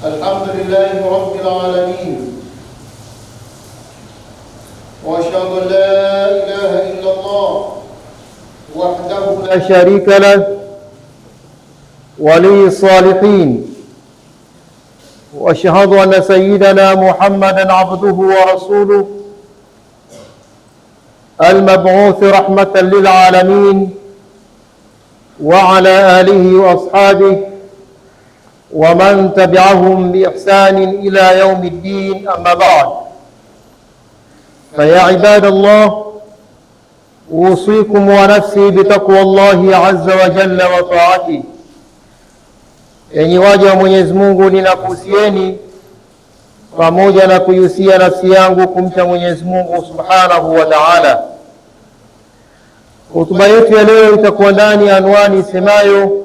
الحمد لله رب العالمين، وأشهد أن لا إله إلا الله وحده لا شريك له ولي الصالحين، وأشهد أن سيدنا محمدا عبده ورسوله المبعوث رحمة للعالمين، وعلى آله وأصحابه ومن تبعهم بإحسان إلى يوم الدين. أما بعد، فيا عباد الله، أوصيكم ونفسي بتقوى الله عز وجل وطاعته. Enyi waja wa Mwenyezi Mungu, ninakuhusieni pamoja na kuihusia nafsi yangu kumcha Mwenyezi Mungu Subhanahu wa Ta'ala. Hotuba yetu ya leo itakuwa ndani ya anwani isemayo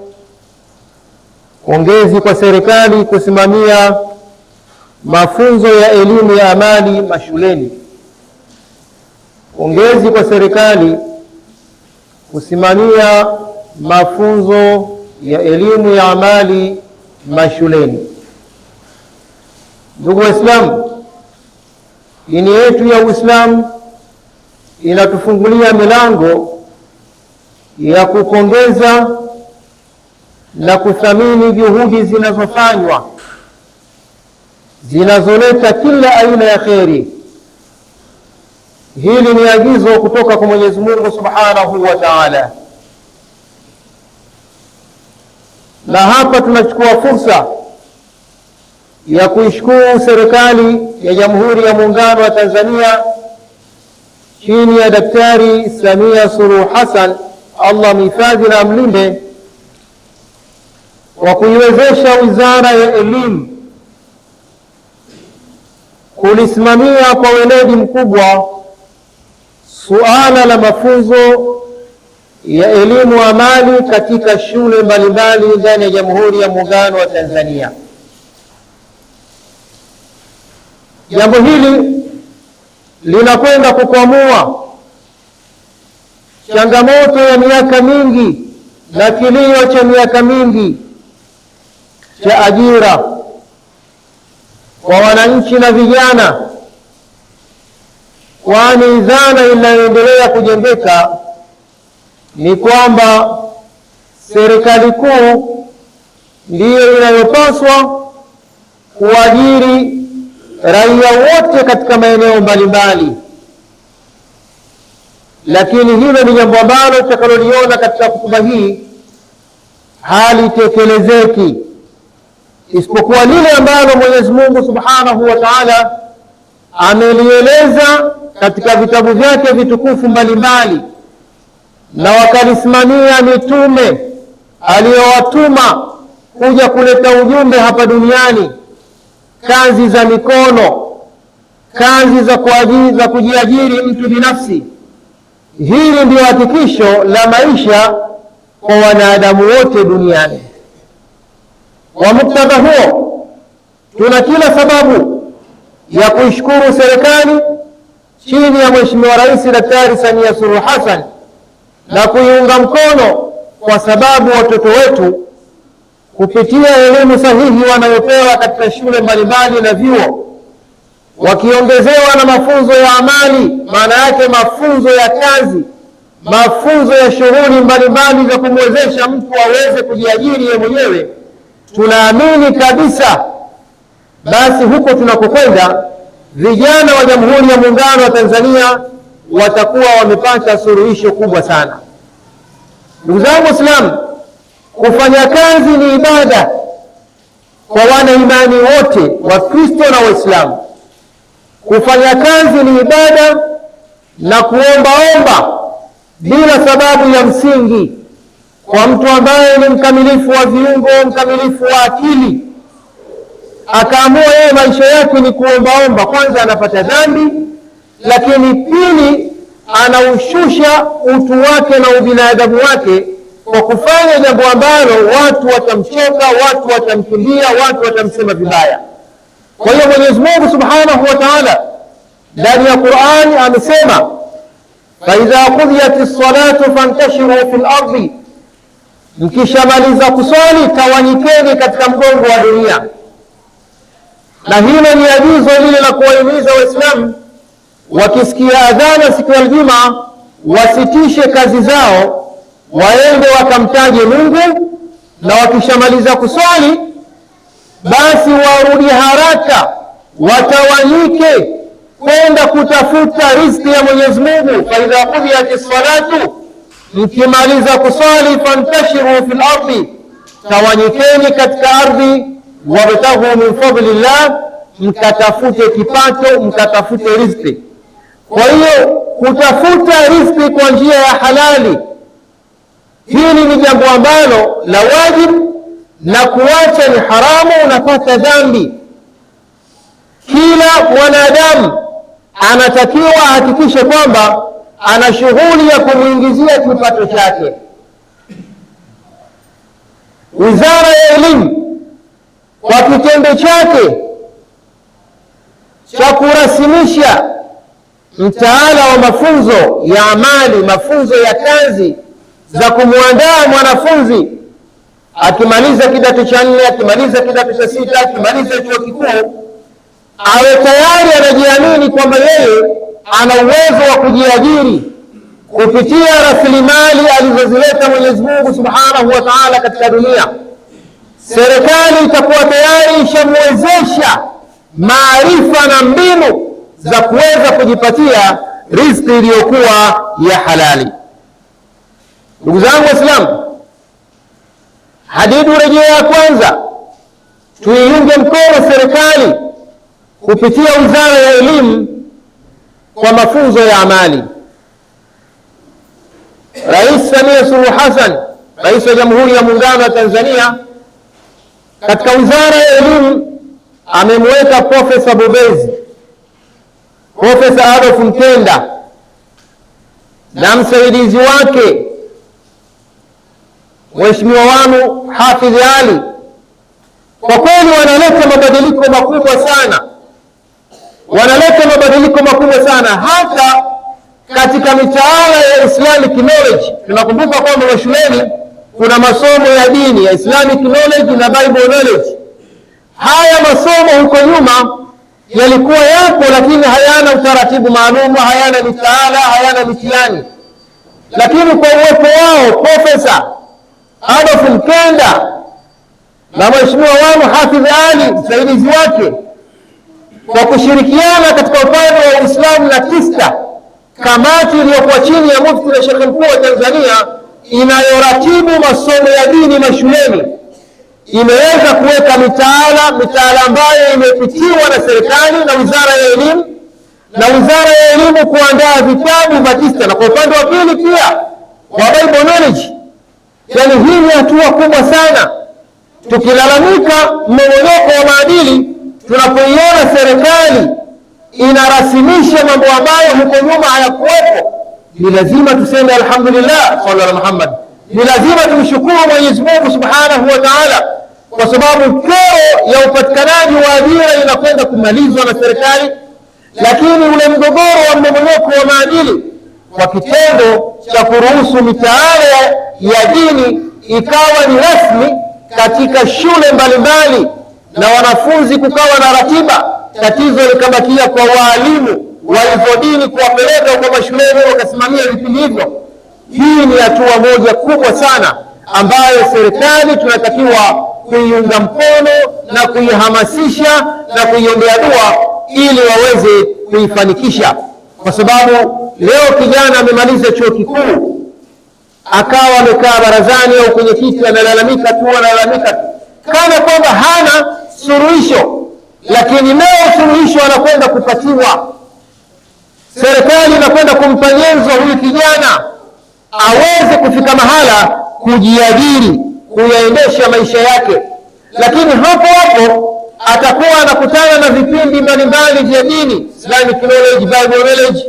pongezi kwa serikali kusimamia mafunzo ya elimu ya amali mashuleni. Pongezi kwa serikali kusimamia mafunzo ya elimu ya amali mashuleni. Ndugu Waislamu, dini yetu ya Uislamu inatufungulia milango ya kupongeza na kuthamini juhudi zinazofanywa zinazoleta kila aina ya kheri. Hili ni agizo kutoka kwa Mwenyezi Mungu Subhanahu wa Ta'ala, na hapa tunachukua fursa ya kuishukuru serikali ya Jamhuri ya Muungano wa Tanzania chini ya Daktari Samia Suluhu Hassan, Allah mhifadhi na amlinde, kwa kuiwezesha Wizara ya Elimu kulisimamia kwa weledi mkubwa suala la mafunzo ya elimu amali katika shule mbalimbali ndani ya Jamhuri ya Muungano wa Tanzania. Jambo hili linakwenda kukwamua changamoto ya miaka mingi na kilio cha miaka mingi cha ajira kwa wananchi na vijana, kwani dhana inayoendelea kujengeka ni kwamba serikali kuu ndiyo inayopaswa kuajiri raia wote katika maeneo mbalimbali, lakini hilo ni jambo ambalo tutakaloliona katika hotuba hii halitekelezeki, isipokuwa lile ambalo Mwenyezi Mungu Subhanahu wa Ta'ala amelieleza katika vitabu vyake vitukufu mbalimbali, na wakalisimamia mitume aliyowatuma kuja kuleta ujumbe hapa duniani: kazi za mikono, kazi za kujiajiri mtu binafsi. Hili ndio hakikisho la maisha kwa wanadamu wote duniani. Kwa muktadha huo, tuna kila sababu ya kuishukuru serikali chini ya Mheshimiwa Rais Daktari Samia Suluhu Hassan na kuiunga mkono, kwa sababu watoto wetu kupitia elimu sahihi wanayopewa katika shule mbalimbali na vyuo, wakiongezewa na mafunzo ya amali, maana yake mafunzo ya kazi, mafunzo ya shughuli mbalimbali za kumwezesha mtu aweze kujiajiri yeye mwenyewe, tunaamini kabisa basi huko tunakokwenda vijana wa Jamhuri ya Muungano wa Tanzania watakuwa wamepata suluhisho kubwa sana. Ndugu zangu Waislamu, kufanya kazi ni ibada kwa wanaimani wote, Wakristo na Waislamu. Kufanya kazi ni ibada na kuombaomba bila sababu ya msingi kwa mtu ambaye ni mkamilifu wa viungo, mkamilifu wa akili, akaamua yeye maisha yake ni kuombaomba, kwanza anapata dhambi, lakini pili anaushusha utu wake na ubinadamu wake kwa kufanya jambo ambalo watu watamchoka, watu watamkimbia, watu watamsema vibaya. Kwa hiyo Mwenyezi Mungu Subhanahu wa Ta'ala ndani ya Qur'ani amesema, fa idha qudiyatis salatu fantashiru fil ardi, mkishamaliza kuswali tawanyikeni katika mgongo wa dunia. Na hilo ni agizo lile la kuwahimiza Waislamu wakisikia adhana siku ya Ijumaa wasitishe kazi zao, waende wakamtaje Mungu, na wakishamaliza kuswali basi warudi haraka watawanyike kwenda kutafuta riziki ya Mwenyezi Mungu. Fa idha qudiyatis salatu, mkimaliza kuswali, fantashiru fil ardi, tawanyikeni katika ardhi, wabtaghu min fadlillah, mkatafute kipato, mkatafute riziki. Kwa hiyo kutafuta riziki kwa njia ya halali, hili ni jambo ambalo la wajibu, na kuacha ni haramu, unapata dhambi. Kila mwanadamu anatakiwa ahakikishe kwamba ana shughuli ya kumuingizia kipato chake. Wizara ya Elimu kwa kitendo chake cha kurasimisha mtaala wa mafunzo ya amali, mafunzo ya kazi za kumwandaa mwanafunzi akimaliza kidato cha 4, akimaliza kidato cha 6, akimaliza chuo kikuu, awe tayari anajiamini kwamba yeye ana uwezo wa kujiajiri kupitia rasilimali alizozileta Mwenyezi Mungu Subhanahu wa Ta'ala katika dunia. Serikali itakuwa tayari ishamwezesha maarifa na mbinu za kuweza kujipatia riziki iliyokuwa ya halali. Ndugu zangu Waislamu, hadidu rejea ya kwanza, tuiunge mkono serikali kupitia Wizara ya Elimu kwa mafunzo ya amali. Rais Samia Suluhu Hassan, Rais wa Jamhuri ya Muungano wa Tanzania, katika Wizara ya Elimu amemweka Profesa Bobezi, Profesa Adolf Mkenda na msaidizi wake Mheshimiwa wanu Hafidh Ali. Kwa kweli wanaleta mabadiliko makubwa sana, wanaleta mabadiliko makubwa sana hata katika mitaala ya Islamic knowledge. Tunakumbuka kwamba mashuleni kuna masomo ya dini ya Islamic knowledge na Bible knowledge. Haya masomo huko nyuma yalikuwa yapo, lakini hayana utaratibu maalum, hayana mitaala, hayana mitihani. Lakini kwa uwepo wao Profesa Adolf Mkenda na Mheshimiwa wanu Hafidh Ali msaidizi wake, kwa kushirikiana katika upande wa Uislamu na TISTA, kamati iliyokuwa chini ya Mufti na Sheikh Mkuu wa Tanzania inayoratibu masomo ya dini mashuleni, imeweza kuweka mitaala ambayo imepitiwa na serikali na Wizara ya Elimu, na Wizara ya Elimu kuandaa vitabu vya TISTA, na kwa upande wa pili pia wa Bible knowledge. Yani hii ni hatua kubwa sana. Tukilalamika mmomonyoko wa maadili, tunapoiona serikali inarasimisha mambo ambayo huko nyuma hayakuwepo, ni lazima tuseme alhamdulillah, sallallahu alaihi Muhammad. Ni lazima tumshukuru Mwenyezi Mungu Subhanahu wa Ta'ala, kwa sababu kero ya upatikanaji wa ajira inakwenda kumalizwa na serikali. Lakini ule mgogoro wa mmomonyoko wa maadili, kwa kitendo cha kuruhusu mitaala ya dini ikawa ni rasmi katika shule mbalimbali na wanafunzi kukawa na ratiba, tatizo likabakia kwa waalimu wa hizo dini kuwapeleka kwa mashuleni wakasimamia vipindi hivyo. Hii ni hatua moja kubwa sana ambayo serikali tunatakiwa kuiunga mkono na kuihamasisha na kuiombea dua ili waweze kuifanikisha, kwa sababu leo kijana amemaliza chuo kikuu akawa amekaa barazani au kwenye kiti analalamika tu kana kwamba hana suluhisho, lakini leo suluhisho anakwenda kupatiwa. Serikali inakwenda kumpa nyenzo huyu kijana aweze kufika mahala kujiajiri, kuyaendesha maisha yake. Lakini hapo hapo atakuwa anakutana na vipindi mbalimbali vya dini, Islamic knowledge, Bible knowledge,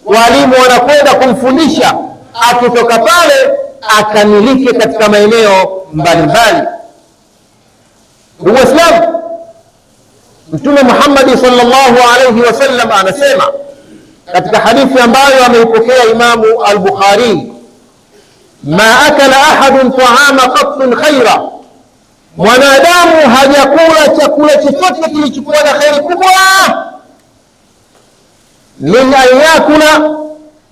walimu wanakwenda kumfundisha, akitoka pale akamilike katika maeneo mbalimbali. Ndugu Waislamu, Mtume Muhammad sallallahu alayhi wasallam anasema katika hadithi ambayo ameipokea Imamu al-Bukhari, ma akala ahadun ta'ama qattun khaira mwanadamu hajakula chakula chochote kilichokuwa na kheri kubwa min an yakula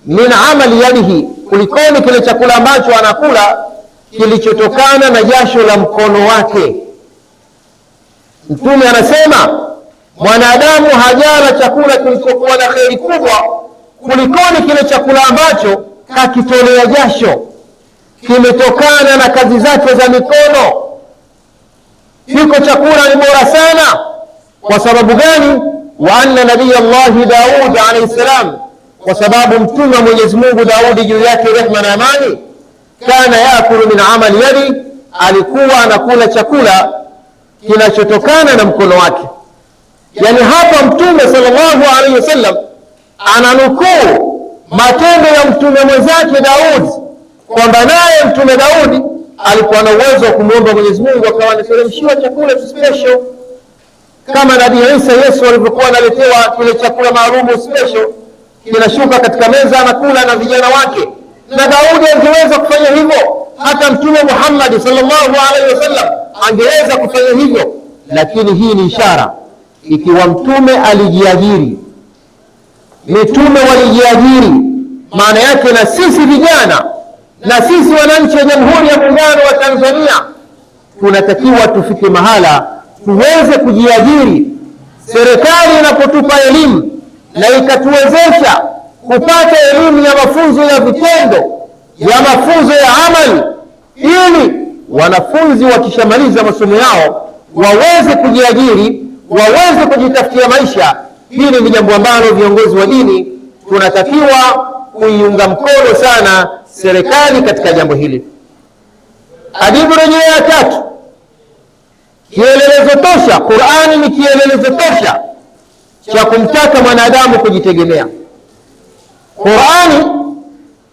min amali yadihi, kulikoni kile chakula ambacho anakula kilichotokana na jasho la mkono wake. Mtume anasema mwanadamu hajala chakula kilichokuwa na kheri kubwa kulikoni kile chakula ambacho kakitolea jasho, kimetokana na kazi zake za mikono. Hiko chakula ni bora sana. Kwa sababu gani? Wa anna nabiya Allahi Daud alayhi salam, kwa sababu mtume wa Mwenyezi Mungu Daudi juu yake rehma na amani, kana yakulu min amali yadi, alikuwa anakula chakula kinachotokana na mkono wake. Yani hapa mtume sallallahu alayhi wasallam ananukuu matendo ya mtume mwenzake Daudi, kwamba naye mtume Daudi alikuwa na uwezo wa kumwomba Mwenyezi Mungu akawa anateremshiwa chakula special, kama Nabii Isa Yesu alivyokuwa analetewa kile chakula maalumu special kinashuka katika meza anakula na vijana wake. Na Daudi angeweza kufanya hivyo, hata mtume Muhammad sallallahu alaihi wasallam angeweza kufanya hivyo, lakini hii ni ishara. Ikiwa mtume alijiajiri, mitume walijiajiri, maana yake na sisi vijana na sisi wananchi wa Jamhuri ya Muungano wa Tanzania tunatakiwa tufike mahala tuweze kujiajiri. Serikali inapotupa elimu na ikatuwezesha kupata elimu ya mafunzo ya vitendo, ya mafunzo ya amali, ili wanafunzi wakishamaliza masomo yao waweze kujiajiri, waweze kujitafutia maisha. Hili ni jambo ambalo viongozi wa dini tunatakiwa kuiunga mkono sana serikali katika jambo hili. Hadithi rejea ya tatu, kielelezo tosha. Qur'ani ni kielelezo tosha cha kumtaka mwanadamu kujitegemea. Qur'ani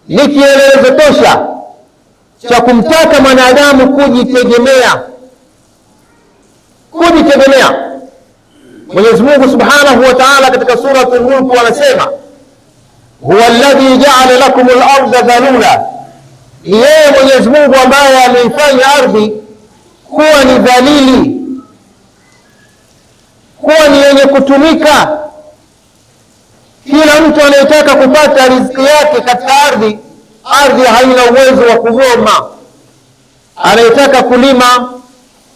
ni kielelezo tosha cha kumtaka mwanadamu kujitegemea. Kujitegemea. Mwenyezi Mungu Subhanahu wa Ta'ala katika suratul Mulk anasema, huwa alladhi ja'ala lakum al-ardha dhalula, ni yeye Mwenyezi Mungu ambaye ameifanya ardhi kuwa ni dhalili, kuwa ni yenye kutumika. Kila mtu anayetaka kupata riziki yake katika ardhi, ardhi haina uwezo wa kugoma. Anayetaka kulima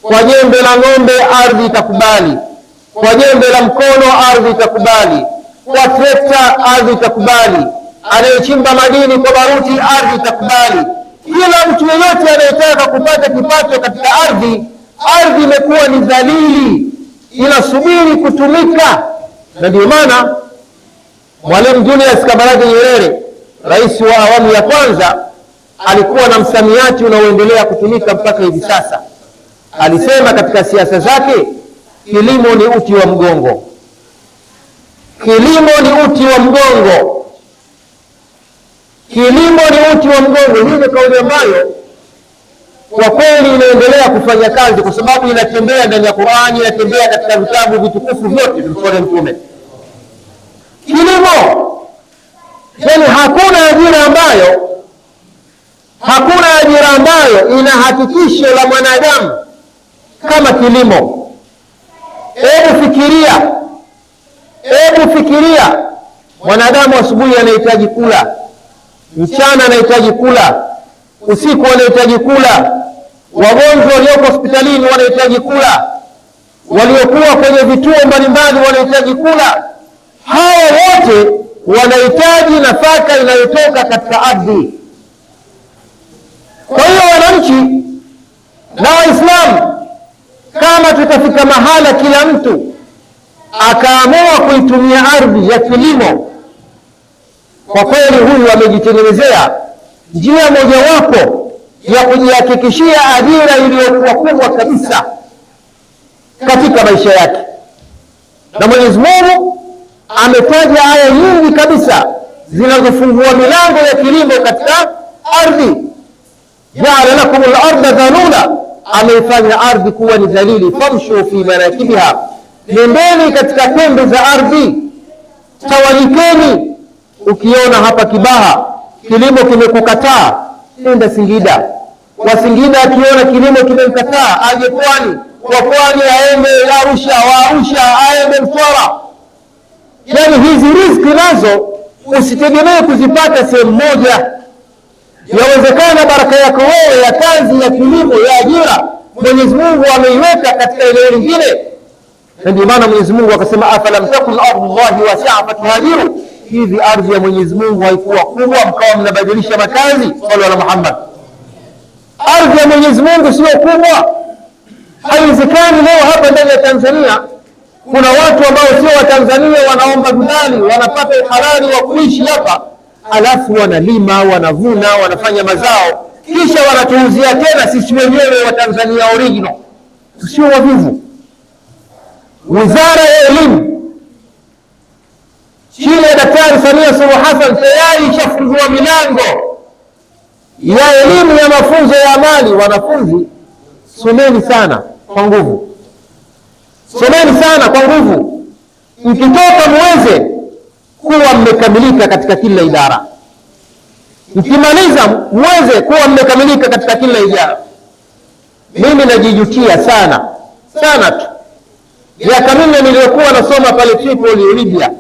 kwa jembe la ng'ombe, ardhi itakubali. Kwa jembe la mkono, ardhi itakubali. Kwa trekta, ardhi itakubali. Anayechimba madini kwa baruti, ardhi itakubali. Kila mtu yeyote anayetaka kupata kipato katika ardhi, ardhi imekuwa ni dhalili, inasubiri kutumika. Na ndio maana Mwalimu Julius Kambarage Nyerere, rais wa awamu ya kwanza, alikuwa na msamiati unaoendelea kutumika mpaka hivi sasa. Alisema katika siasa zake, kilimo ni uti wa mgongo. Kilimo ni uti wa mgongo. Kilimo ni uti wa mgongo. Hii ni kauli ambayo kwa kweli inaendelea kufanya kazi, kwa sababu inatembea ndani ya Qur'ani, inatembea katika vitabu vitukufu vyote vya Mtume. Kilimo, yani hakuna ajira ambayo ina hakikisho la mwanadamu kama kilimo. Hebu fikiria, mwanadamu asubuhi anahitaji kula, mchana anahitaji kula, usiku anahitaji kula, wagonjwa walioko hospitalini wanahitaji kula, waliokuwa kwenye vituo mbalimbali wanahitaji kula. Hawa wote wanahitaji nafaka inayotoka katika ardhi. Kwa hiyo wananchi na Waislamu, kama tutafika mahala kila mtu akaamua kuitumia ardhi ya kilimo, kwa kweli huyu amejitengenezea njia mojawapo ya kujihakikishia ajira iliyokuwa kubwa kabisa katika maisha yake. Na Mwenyezi Mungu ametaja aya nyingi kabisa zinazofungua milango ya kilimo katika ardhi. Ja'ala lakum al-ardha dhalula, ameifanya ardhi kuwa ni dhalili. Famshu fi manakibiha, nendeni katika pembe za ardhi, tawanyikeni. Ukiona hapa Kibaha kilimo kimekukataa, nenda Singida. wa Singida akiona kilimo kimemkataa aje Pwani, wa Pwani aende Arusha, wa Arusha aende Mtwara. Yani hizi riziki nazo usitegemee kuzipata sehemu moja. Yawezekana baraka yako wewe ya kazi, ya kilimo, ya ajira Mwenyezi Mungu ameiweka katika eneo lingine. Na ndio maana Mwenyezi Mungu akasema afalam takun ardullahi wasi'a fatuhajiru. Hivi ardhi ya Mwenyezi Mungu haikuwa kubwa mkawa mnabadilisha makazi? Sallallahu alaihi Muhammad. Ardhi ya Mwenyezi Mungu sio kubwa. Haiwezekani leo hapa ndani ya Tanzania kuna watu ambao sio wa Tanzania wanaomba vibali, wanapata uhalali wa kuishi hapa, alafu wanalima, wanavuna, wanafanya mazao, kisha wanatuuzia tena sisi wenyewe wa Tanzania original. Sio wavivu. Wizara ya Elimu chini ya Daktari Samia Suluhu Hassan tayari ishafungua milango ya elimu ya mafunzo ya amali. Wanafunzi, someni sana kwa nguvu, someni sana kwa nguvu, mkitoka muweze kuwa mmekamilika katika kila idara, mkimaliza muweze kuwa mmekamilika katika kila idara. Mimi najijutia sana sana tu miaka minne niliyokuwa nasoma pale Tripoli, Libya.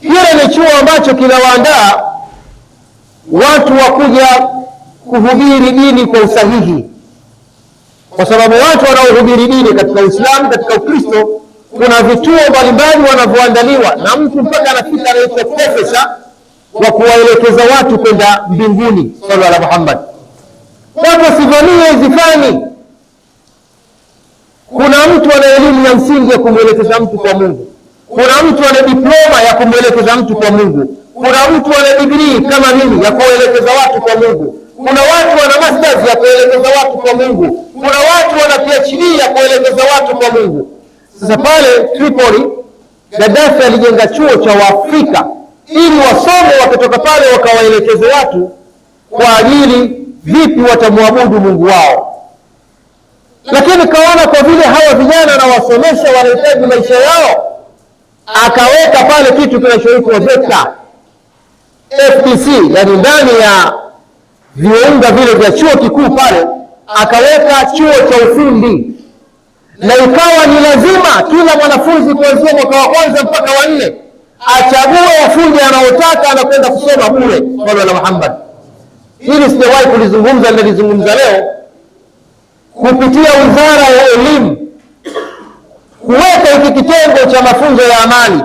Kile ni chuo ambacho kinawaandaa watu wa kuja kuhubiri dini kwa usahihi, kwa sababu watu wanaohubiri dini katika Uislamu, katika Ukristo, kuna vituo mbalimbali wanavyoandaliwa na mtu mpaka anafika anaitwa profesa wa kuwaelekeza watu kwenda mbinguni. Sallallahu alaihi Muhammad. Watu wasivamie hizi fani. Kuna mtu ana elimu ya msingi ya kumwelekeza mtu kwa Mungu, kuna mtu ana diploma ya kumwelekeza mtu kwa Mungu, kuna mtu ana degree kama mimi ya kuelekeza watu kwa Mungu, kuna watu wana masters ya kuelekeza watu kwa Mungu, kuna watu wana PhD ya kuelekeza watu kwa Mungu. Sasa pale Tripoli Gaddafi alijenga chuo cha Waafrika ili wasome wakitoka pale wakawaelekeze watu kwa ajili vipi watamwabudu Mungu wao. Lakini kaona kwa vile hawa vijana na wasomesha wanahitaji maisha yao, akaweka pale kitu kinachoitwa VETA FTC, yani ndani ya viunga vile vya chuo kikuu pale akaweka chuo cha ufundi, na ikawa ni lazima kila mwanafunzi kuanzia mwaka wa kwanza mpaka wa 4 achague ufundi anaotaka na kwenda kusoma bure. Wala Muhammad. Hili sijawahi kulizungumza, nilizungumza leo kupitia Wizara ya Elimu kuweka hiki kitengo cha mafunzo ya amali.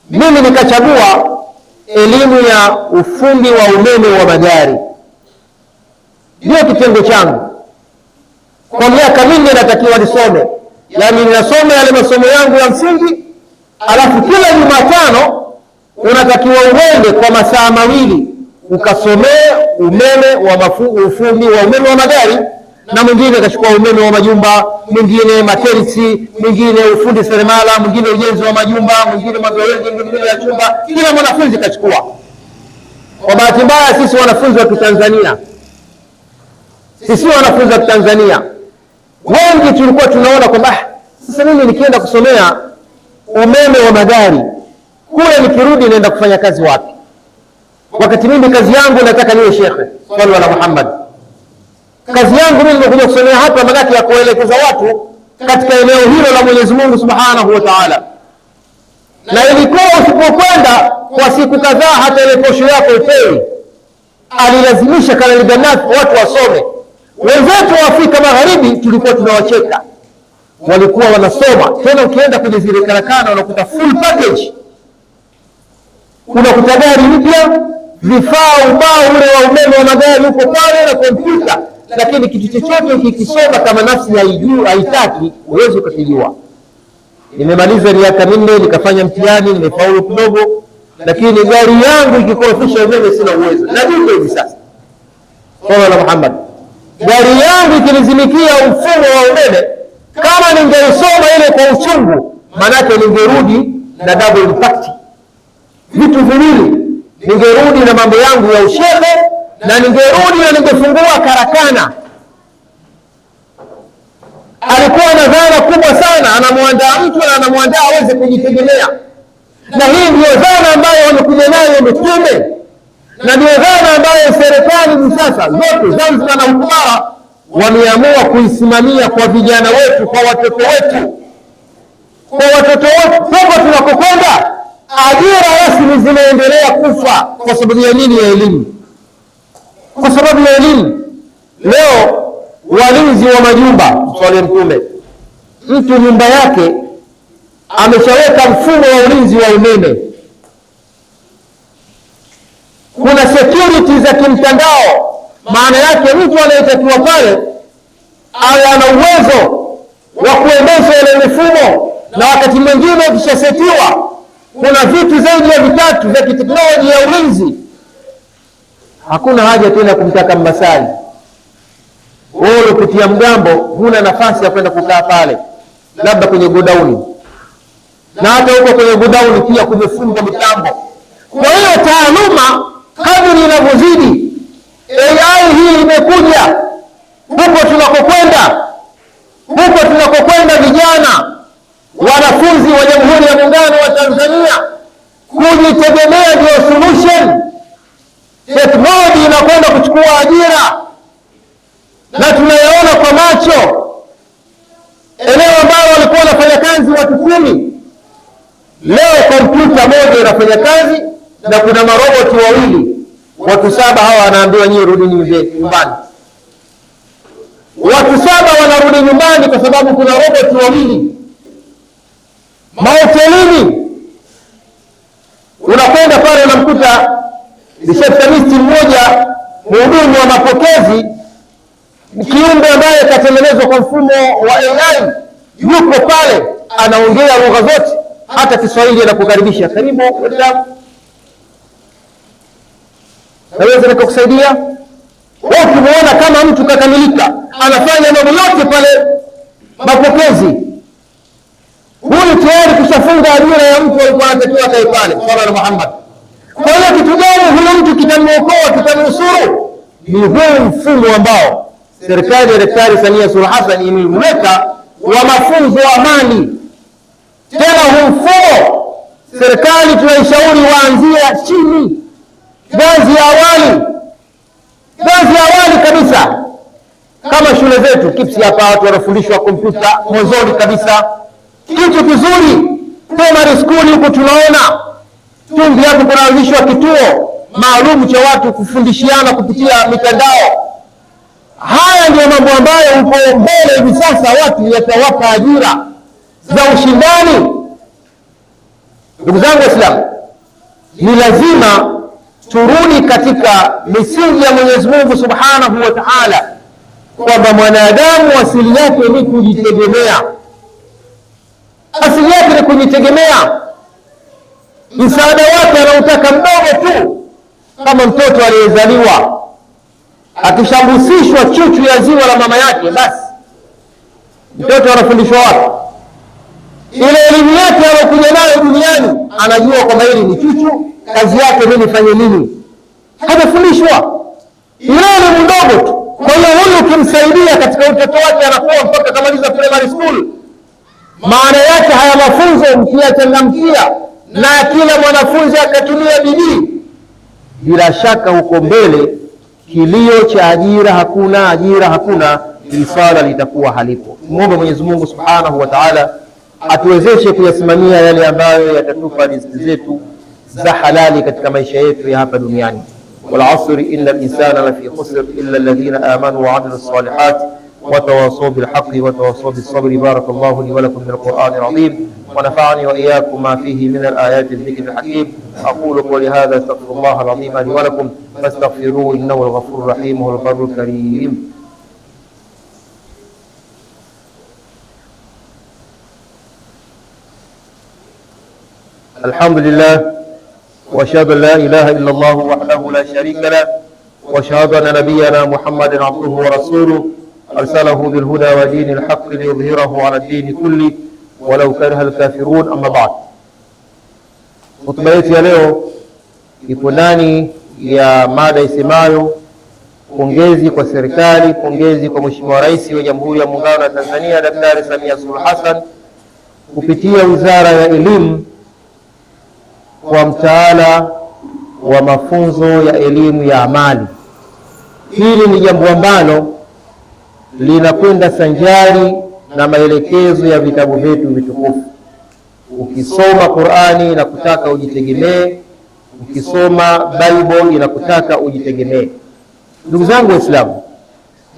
Mimi nikachagua elimu ya ufundi wa umeme wa magari, ndio kitengo changu. Kwa miaka mingi natakiwa nisome, yaani ninasoma yale masomo yangu ya msingi, alafu kila Jumatano unatakiwa uende kwa masaa 2 ukasomea umeme wa ufundi wa umeme wa magari, na mwingine akachukua umeme wa majumba, mwingine matenisi, mwingine ufundi seremala, mwingine ujenzi wa majumba, mwingine mazoezi, mwingine ya chumba. Kila mwanafunzi kachukua. Kwa bahati mbaya sisi wanafunzi wa Kitanzania, wengi tulikuwa tunaona kwamba sasa mimi nikienda kusomea umeme wa magari kule, nikirudi naenda kufanya kazi wapi? Wakati mimi kazi yangu nataka niwe shekhe. Sallallahu alaihi Muhammad. Kazi yangu mimi nimekuja kusomea hapa magati ya kuelekeza watu katika eneo hilo la Mwenyezi Mungu Subhanahu wa Ta'ala. Na ilikuwa usipokwenda kwa siku kadhaa hata ile posho yako ipewi. Alilazimisha Kanali Gaddafi watu wasome. Wenzetu wa Afrika Magharibi tulikuwa tunawacheka, walikuwa wanasoma. Tena ukienda kwenye zile karakana unakuta full package, unakuta gari mpya, vifaa, ubao ule wa umeme wa magari uko pale na kompyuta. Lakini kitu chochote ukikisoma kama nafsi haitaki uweze ukakijua. Nimemaliza miaka 4 nikafanya mtihani, nimefaulu kidogo, lakini gari yangu ikikorofisha umeme sina uwezo. Na ndio hivi sasa. Sallallahu Muhammad. Gari yangu ikilizimikia mfumo wa umeme, kama ningeisoma ile kwa uchungu, manake ningerudi na double impact. Vitu viwili, ningerudi na mambo yangu ya ushehe na ningerudi na ningefungua karakana. Alikuwa na dhana kubwa sana, anamwandaa mtu na anamwandaa aweze kujitegemea. Na hii ndio dhana ambayo wamekuja nayo mitume, na ndio dhana ambayo serikali hivi sasa zote Zanzibar na Mtwara wameamua kuisimamia kwa vijana wetu, kwa watoto wetu, Huko tunakokwenda ajira rasmi zinaendelea kufa. Kwa sababu ya nini? Ya elimu. Kwa sababu ya elimu. Leo walinzi wa majumba, swali Mtume, mtu nyumba yake ameshaweka mfumo wa ulinzi wa umeme, kuna security za kimtandao. Maana yake mtu anayetakiwa pale awe ana uwezo wa kuendesha ile mifumo, na wakati mwingine ukishasetiwa kuna vitu zaidi ya vitatu vya kiteknolojia ya ulinzi. Hakuna haja tena kumtaka Mmasai. Wewe ulipitia mgambo, huna nafasi ya kwenda kukaa pale, labda kwenye godauni, na hata huko kwenye godauni pia kumefungwa mitambo. Kwa hiyo taaluma kadri inavyozidi, AI hii imekuja. Huko tunakokwenda vijana wanafunzi wa Jamhuri ya Muungano wa Tanzania, kujitegemea ndio solution. Teknolojia inakwenda kuchukua ajira, na tunayaona kwa macho. Eneo ambalo walikuwa wanafanya kazi watu 10, leo kompyuta moja inafanya kazi na kuna maroboti wawili, watu 7 hawa wanaambiwa nyinyi rudi nyumbani. Watu 7 wanarudi nyumbani kwa sababu kuna roboti wawili. Mahotelini unakwenda pale unamkuta receptionist mmoja, mhudumu wa mapokezi, kiumbe ambaye katengenezwa kwa mfumo wa AI, yuko pale anaongea lugha zote, hata Kiswahili anakukaribisha, karibu welcome, naweza nikakusaidia. Wewe ukimuona kama mtu kakamilika, anafanya mambo yote pale mapokezi, huyu tayari kushafunga ajira ya mtu alikuwa anatakiwa akae pale swala Muhammad. Kwa hiyo kitu gani huyo mtu kitamuokoa, kitamnusuru? Ni huu mfumo ambao serikali ya Daktari Samia Suluhu Hassan imeweka wa mafunzo amani. Tena huu mfumo serikali tunaishauri waanzia chini, ngazi ya awali kabisa, kama shule zetu KIPS hapa watu wanafundishwa kompyuta mwanzoni kabisa. Kitu kizuri primary school huko tunaona Tumbi hapo kunaanzishwa kituo maalum cha watu kufundishiana kupitia mitandao. Haya ndio mambo ambayo uko mbele hivi sasa, watu yatawapa ajira za ushindani. Ndugu zangu Waislamu, ni lazima turudi katika misingi ya Mwenyezi Mungu Subhanahu wa Ta'ala, kwamba mwanadamu asili yake ni kujitegemea. Asili yake ni kujitegemea. Msaada wake anautaka mdogo tu, kama mtoto aliyezaliwa akishambusishwa chuchu ya ziwa la mama yake, basi mtoto anafundishwa wapi? Ile elimu yake anayokuja nayo duniani, anajua kwamba hili ni chuchu, kazi yake mimi nifanye nini, hajafundishwa. Ile elimu ndogo tu. Kwa hiyo huyu ukimsaidia katika utoto wake, anakuwa mpaka kamaliza primary school, maana yake haya mafunzo mkiyachangamkia na kila mwanafunzi akatumia bidii, bila shaka huko mbele kilio cha ajira hakuna, hili swala litakuwa halipo. Muombe Mwenyezi Mungu Subhanahu wa Ta'ala atuwezeshe kuyasimamia yale ambayo yatatupa riziki zetu za halali katika maisha yetu ya hapa duniani. Wal asri innal insana lafi khusr illa alladhina amanu wa amilus salihati وتواصوا بالحق وتواصوا بالصبر. بارك الله لي ولكم بالقرآن العظيم ونفعني وإياكم ما فيه من الآيات الذكر الحكيم. أقول قولي هذا استغفر الله العظيم لي ولكم فاستغفروه إنه الغفور الرحيم والبر الكريم. الحمد لله وأشهد أن لا إله إلا الله وحده لا شريك له وأشهد أن نبينا محمد عبده ورسوله أرسله بالهدى ودين الحق ليظهره على الدين كله ولو كره الكافرون. أما بعد, hotuba yetu ya leo ipo ndani ya mada isemayo pongezi kwa serikali, pongezi kwa Mheshimiwa Rais wa Jamhuri ya Muungano wa Tanzania Daktari Samia Suluhu Hassan kupitia Wizara ya Elimu kwa mtaala wa mafunzo ya elimu ya amali. Hili ni jambo ambalo linakwenda sanjari na maelekezo ya vitabu vyetu vitukufu. Ukisoma Qur'ani inakutaka ujitegemee, ukisoma Bible inakutaka ujitegemee. Ndugu zangu Waislamu,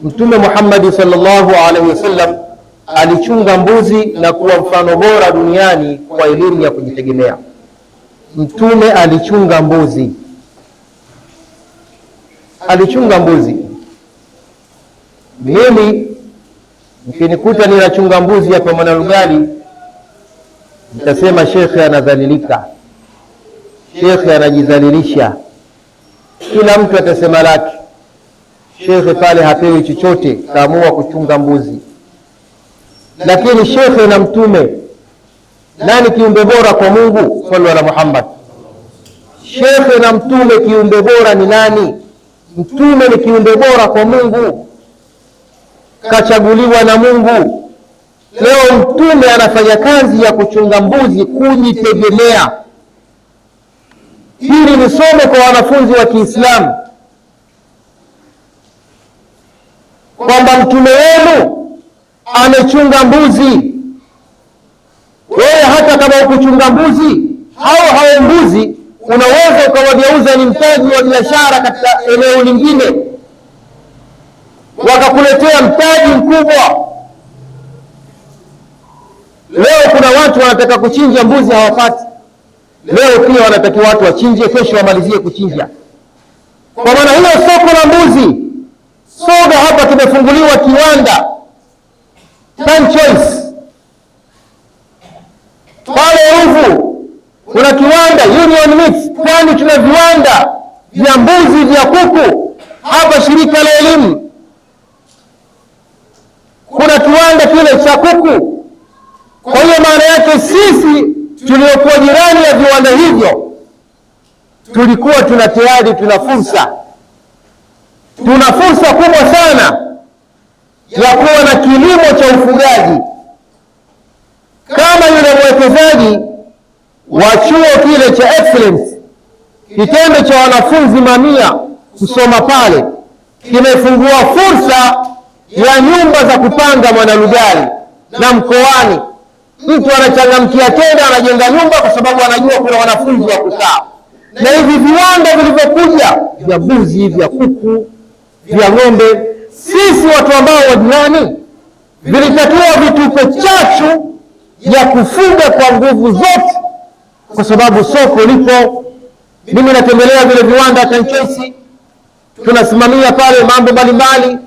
Mtume Muhammad sallallahu alaihi wasallam alichunga mbuzi na kuwa mfano bora duniani kwa elimu ya kujitegemea. Mtume alichunga mbuzi. Mimi mkinikuta ninachunga mbuzi hapa Mwanalugali, nitasema shekhe anadhalilika, shekhe anajidhalilisha, kila mtu atasema lake. Shekhe pale hapewi chochote, kaamua kuchunga mbuzi. Lakini shekhe na mtume, nani kiumbe bora kwa Mungu? Sallu ala Muhammad. Shekhe na mtume, kiumbe bora ni nani? Mtume ni kiumbe bora kwa Mungu, kachaguliwa na Mungu. Leo mtume anafanya kazi ya kuchunga mbuzi, kujitegemea. Hili ni somo kwa wanafunzi wa Kiislamu, kwamba mtume wenu amechunga mbuzi. Wewe hata kama ukuchunga mbuzi, hao mbuzi unaweza ukawageuza ni mtaji wa biashara katika eneo lingine, wakakuletea mtaji mkubwa. Leo kuna watu wanataka kuchinja mbuzi hawapati. Leo pia wanatakiwa watu wachinje, kesho wamalizie kuchinja. Kwa maana hiyo soko la mbuzi, Soga hapa kimefunguliwa kiwanda Tan Choice, pale Ruvu kuna kiwanda Union Meats. Kwani tuna viwanda vya mbuzi, vya kuku. Hapa shirika la elimu kuna kiwanda kile cha kuku. Kwa hiyo maana yake sisi tuliokuwa jirani ya viwanda hivyo tulikuwa tayari tuna fursa kubwa sana ya kuwa na kilimo cha ufugaji. Kama yule mwekezaji wa chuo kile cha Excellence, kitendo cha wanafunzi mamia kusoma pale kimefungua fursa ya nyumba za kupanga Mwanalugali na mkoani. Mtu anachangamkia tena, anajenga nyumba kwa sababu anajua kuna wanafunzi wa kukaa. Na hivi viwanda vilivyokuja vya mbuzi, vya kuku, vya ng'ombe, sisi watu ambao wajirani, vilitakiwa vitupe chachu ya kufuga kwa nguvu zote, kwa sababu soko lipo. Mimi natembelea vile viwanda Tan Choice, tunasimamia pale mambo mbalimbali.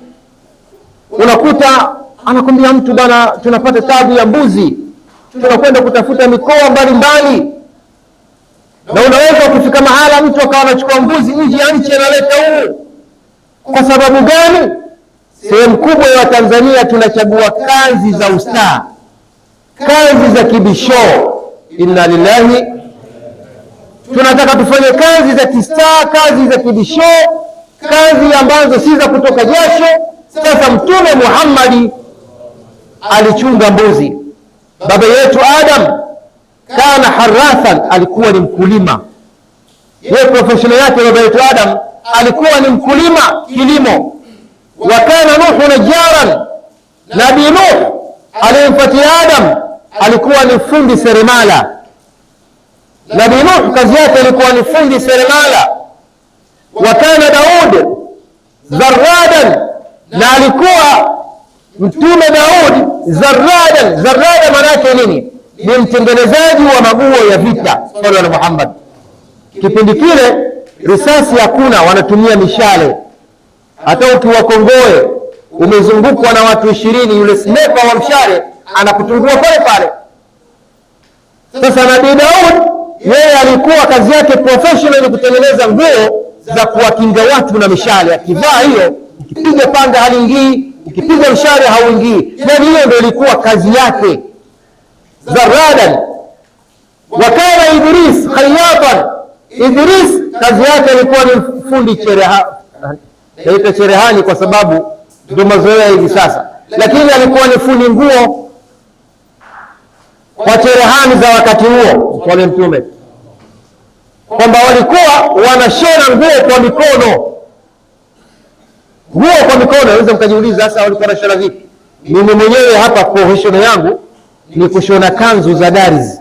Unakuta anakwambia mtu, bwana, tunapata tabu ya mbuzi, tunakwenda kutafuta mikoa mbalimbali. Na unaweza kufika mahala mtu akawa anachukua mbuzi nje ya nchi analeta huko. Kwa sababu gani? Sehemu kubwa ya Tanzania tunachagua kazi za ustaa, kazi za kibisho. Inna lillahi, tunataka tufanye kazi za kistaa, kazi za kibisho, kazi ambazo si za kutoka jasho. Sasa Mtume Muhammad alichunga mbuzi. Baba yetu Adam kana harathan, alikuwa ni mkulima. Yeye professional yake baba yetu Adam alikuwa ni mkulima, kilimo. Wa kana Nuhu najaran, Nabii Nuh aliyemfuatia Adam alikuwa ni fundi seremala. Nabii Nuh kazi yake ilikuwa ni fundi seremala. Wa kana Daud zarradan, na alikuwa Mtume Daud zarradan. Zarrada maana yake nini? Ni mtengenezaji wa maguo ya vita. Sallallahu alaihi Muhammad. Kipindi kile risasi hakuna, wanatumia mishale. Hata ukiwa Kongoe umezungukwa na watu 20, yule sniper wa mshale anakutungua pale pale. Sasa Nabii Daud yeye alikuwa kazi yake professional ni kutengeneza nguo za kuwakinga watu na mishale. Akivaa hiyo, ukipiga panga haliingii, ukipiga mshale hauingii. Yaani hiyo ndio ilikuwa kazi yake. Zarradan. Wa kana Idris khayatan, Idris kazi yake ilikuwa ni fundi cherehani. Naita cherehani kwa sababu ndio mazoea hivi sasa, lakini alikuwa ni fundi nguo kwa cherehani za wakati huo. Kwa Mtume kwamba walikuwa wanashona nguo kwa mikono. Nguo kwa mikono, naweza mkajiuliza sasa walikuwa wanashona vipi? Mimi mwenyewe hapa profession yangu ni kushona kanzu za daris.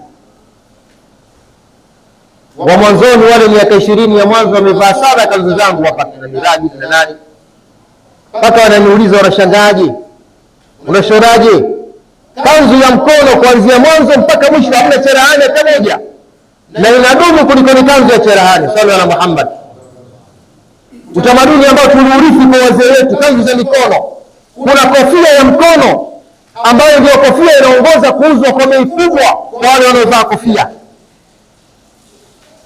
Wa mwanzoni wale miaka 20 ya mwanzo wamevaa sana kanzu zangu hapa na miraji na nani, mpaka wananiuliza wanashangaje, unashonaje kanzu ya mkono kuanzia mwanzo mpaka mwisho, hamna cherehani hata moja, na inadumu kuliko ni kanzu ya cherehani. Sallallahu alaihi Muhammad, utamaduni ambao tuliurithi kwa wazee wetu, kanzu za mikono. Kuna kofia ya mkono ambayo ndio kofia inaongoza kuuzwa kwa bei kubwa kwa wale wanaovaa kofia.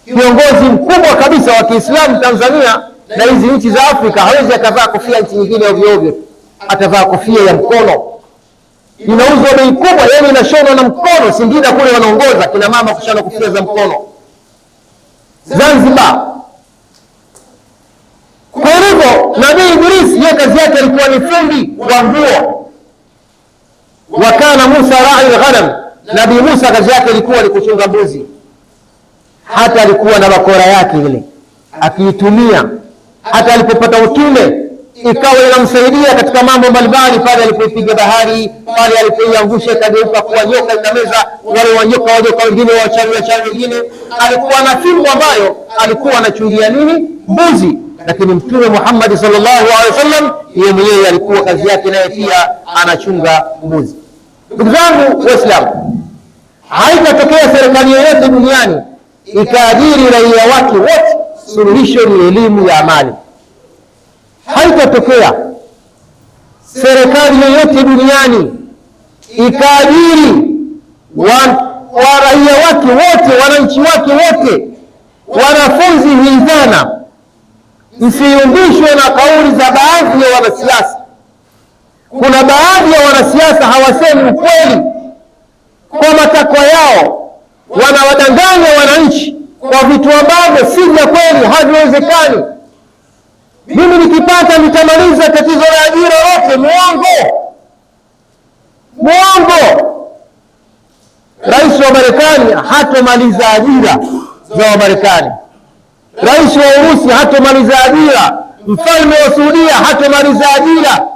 Kiongozi mkubwa kabisa wa Kiislamu Tanzania na hizi nchi za Afrika hawezi akavaa kofia nchi nyingine ovyo ovyo, atavaa kofia ya mkono. Inauzwa bei kubwa, yani inashonwa na mkono. Singida kule wanaongoza kina mama kushona kofia za mkono. Zanzibar. Kwa hivyo Nabii Idris yeye kazi yake alikuwa ni fundi wa nguo. Wakana Musa ra'i al-ghanam, Nabii Musa kazi yake ilikuwa ni kuchunga mbuzi. Hata alikuwa na bakora yake ile akiitumia, hata alipopata utume ikawa inamsaidia katika mambo mbalimbali. Pale alipoipiga bahari, pale alipoiangusha ikageuka kuwa nyoka ikameza wale wanyoka wengine wachawi wengine. Alikuwa na fimbo ambayo alikuwa anachungia nini? Mbuzi. Lakini Mtume Muhammad sallallahu alaihi wasallam yeye mwenyewe alikuwa kazi yake naye pia anachunga mbuzi. Ndugu zangu Waislamu, haitatokea serikali yoyote duniani ikaajiri raia wake wote. Suluhisho ni elimu ya amali. Haitatokea serikali yoyote duniani ikaajiri wa raia wake wote, wananchi wake wote, wanafunzi vijana. Msiyumbishwe na kauli za baadhi ya wanasiasa. Kuna baadhi ya wanasiasa hawasemi ukweli kwa matakwa yao, wanawadanganya wananchi kwa vitu ambavyo si vya kweli, haviwezekani. Mimi nikipata nitamaliza tatizo la ajira lote. Muongo. Rais wa Marekani hatomaliza ajira za Wamarekani. Rais wa Urusi hatomaliza ajira. Mfalme wa Saudia hatomaliza ajira.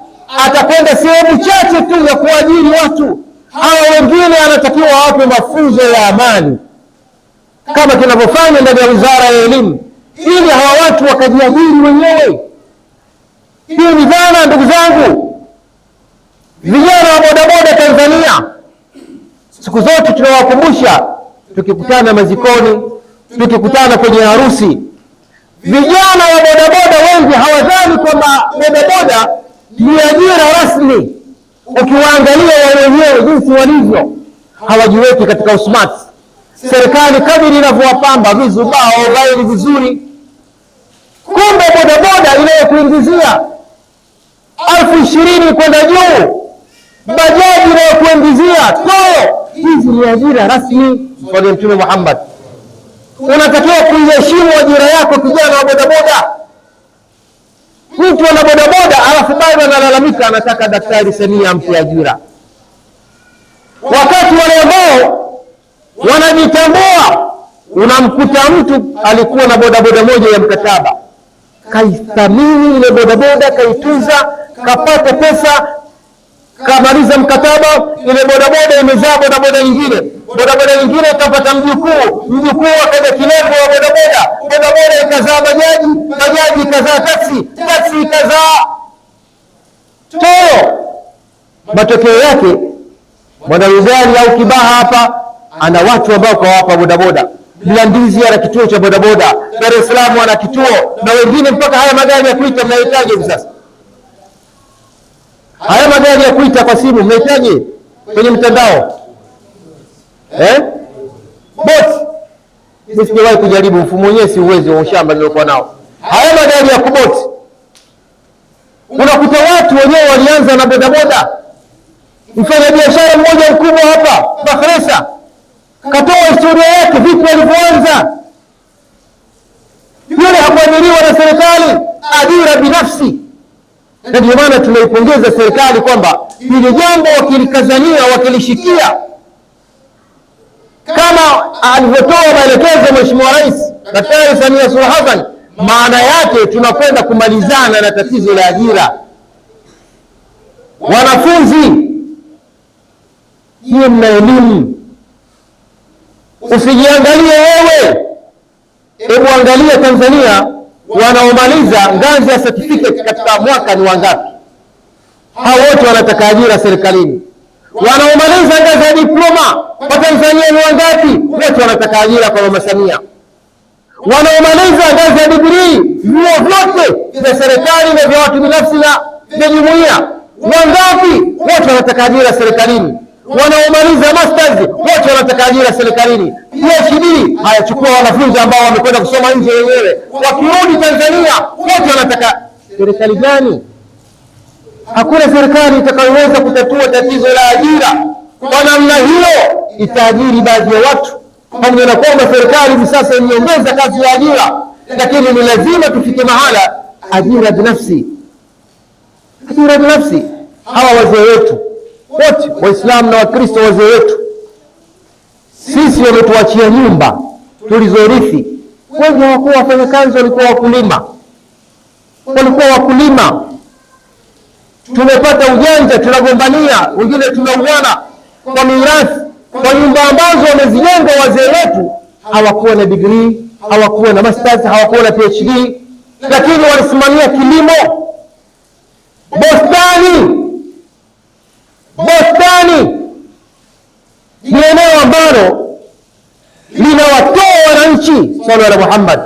Atakwenda sehemu chache tu ya kuajiri watu. Hawa wengine anatakiwa wape mafunzo ya amani kama tunavyofanya ndani ya Wizara ya Elimu, ili hawa watu wakajiajiri wenyewe. Hii ni dhana, ndugu zangu. Vijana wa bodaboda Tanzania, siku zote tunawakumbusha, tukikutana mazikoni, tukikutana kwenye harusi, vijana wa bodaboda wengi hawadhani kwamba bodaboda ni ajira rasmi. Ukiwaangalia wao wenyewe jinsi walivyo, hawajiweki katika usmart. Serikali kadiri inavyowapamba vizubao vaili vizuri, kumbe bodaboda inayokuingizia 20,000 kwenda juu, bajaji inayokuingizia toyo, hizi ni ajira rasmi kwa Mtume Muhammad. Unatakiwa kuiheshimu ajira yako, kijana wa bodaboda. Mtu ana bodaboda alafu bado analalamika anataka Daktari Samia ampe ajira, wakati wale ambao wanajitambua. Unamkuta mtu alikuwa na bodaboda moja ya mkataba, kaithamini ile bodaboda, kaitunza, kapata pesa, kamaliza mkataba, ile bodaboda imezaa bodaboda nyingine, bodaboda nyingine kapata mjukuu akaja kilembo wa bodaboda ikazaa bajaji ikazaa taksi ikazaa toyo. Matokeo yake Mwanawizari au Kibaha hapa ana watu ambao kawapa bodaboda. Mlandizi ana kituo cha bodaboda, Dar es Salaam ana kituo, na wengine mpaka haya magari ya kuita mnahitaji hivi sasa. Haya magari ya kuita kwa simu mnahitaji kwenye mtandao bot. Mimi sijawahi kujaribu mfumo wenyewe, si uwezo wa ushamba niliokuwa nao. Haya magari ya kubot, unakuta watu wenyewe walianza na bodaboda. Mfanya biashara mmoja mkubwa hapa Bakhresa katoa historia yake, vipi alivyoanza. Yule hakuajiriwa na serikali, ajira binafsi. Na ndio maana tunaipongeza serikali kwamba hili jambo wakilikazania, wakilishikia kama alivyotoa maelekezo Mheshimiwa Rais Daktari Samia Suluhu Hassan, maana yake tunakwenda kumalizana na tatizo la ajira. Wanafunzi, hiyo mna elimu, usijiangalie wewe, hebu angalia Tanzania wanaomaliza ngazi ya certificate katika mwaka ni wangapi? Hao wote wanataka ajira serikalini. Wanaomaliza ngazi ya diploma kwa Tanzania ni wangapi? Wote wanataka ajira kwa Mama Samia. Wanaomaliza ngazi ya degree vyuo vyote vya serikali na vya watu binafsi na vya jumuiya wangapi? Wote wanataka ajira serikalini. Wanaomaliza masters wote wanataka ajira serikalini. PhD hayachukua wanafunzi ambao wamekwenda kusoma nje wenyewe, wakirudi Tanzania wote wanataka. Serikali gani? Hakuna serikali itakayoweza kutatua tatizo la ajira kwa namna hiyo. Itaajiri baadhi ya watu, pamoja na kwamba serikali hivi sasa imeongeza kazi ya ajira, lakini ni lazima tufike mahala ajira binafsi. Ajira binafsi. Hawa wazee wetu wote, Waislamu na Wakristo, wazee wetu sisi wametuachia nyumba tulizorithi. Wengi hawakuwa wafanyakazi, walikuwa wakulima. Tumepata ujanja, tunagombania, wengine tunauana kwa mirathi, kwa nyumba ambazo wamezijenga wazee wetu. Hawakuwa na degree, hawakuwa na masters, hawakuwa na PhD, lakini walisimamia kilimo. Bostani ni eneo ambalo linawatoa wananchi. Sallallahu alaihi Muhammad,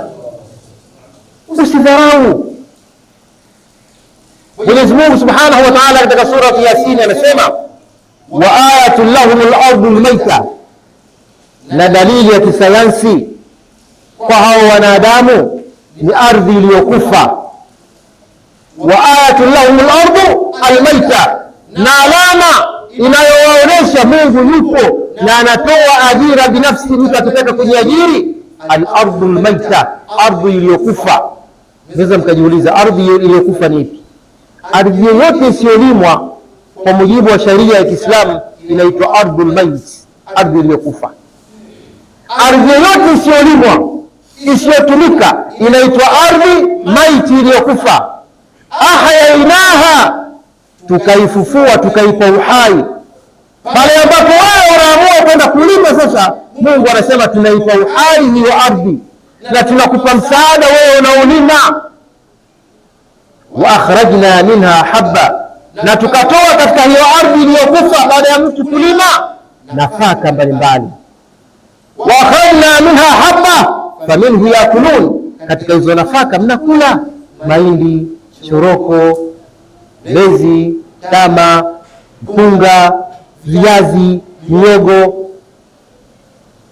usidharau. Mwenyezi Mungu Subhanahu wa Ta'ala katika sura ya Yasin anasema, wa ayatul lahumul ardul maita, na dalili ya kisayansi kwa hao wanadamu ni ardhi iliyokufa. Wa ayatul lahumul ardu almaita, na alama inayowaonesha Mungu yupo na anatoa ajira binafsi mtu akitaka kujiajiri. Al-ardul maita, ardhi iliyokufa. Naweza mkajiuliza ardhi iliyokufa ni ipi? Ardhi yoyote isiyolimwa kwa mujibu wa sharia ya Kiislamu inaitwa ardhul mayt, ardhi iliyokufa. Ardhi yoyote isiyolimwa, isiyotumika, inaitwa ardhi maiti, iliyokufa. Ahyainaha, tukaifufua, tukaipa uhai. Pale ambapo wewe unaamua kwenda kulima sasa, Mungu anasema tunaipa uhai hiyo ardhi na tunakupa msaada wewe unaolima. Wa akhrajna minha habba, na tukatoa katika hiyo ardhi iliyokufa baada ya mtu kulima nafaka mbalimbali. Wa akhrajna minha habba faminhu yakulun, katika hizo nafaka mnakula mahindi, choroko, lezi, tama, mpunga, viazi, mihogo.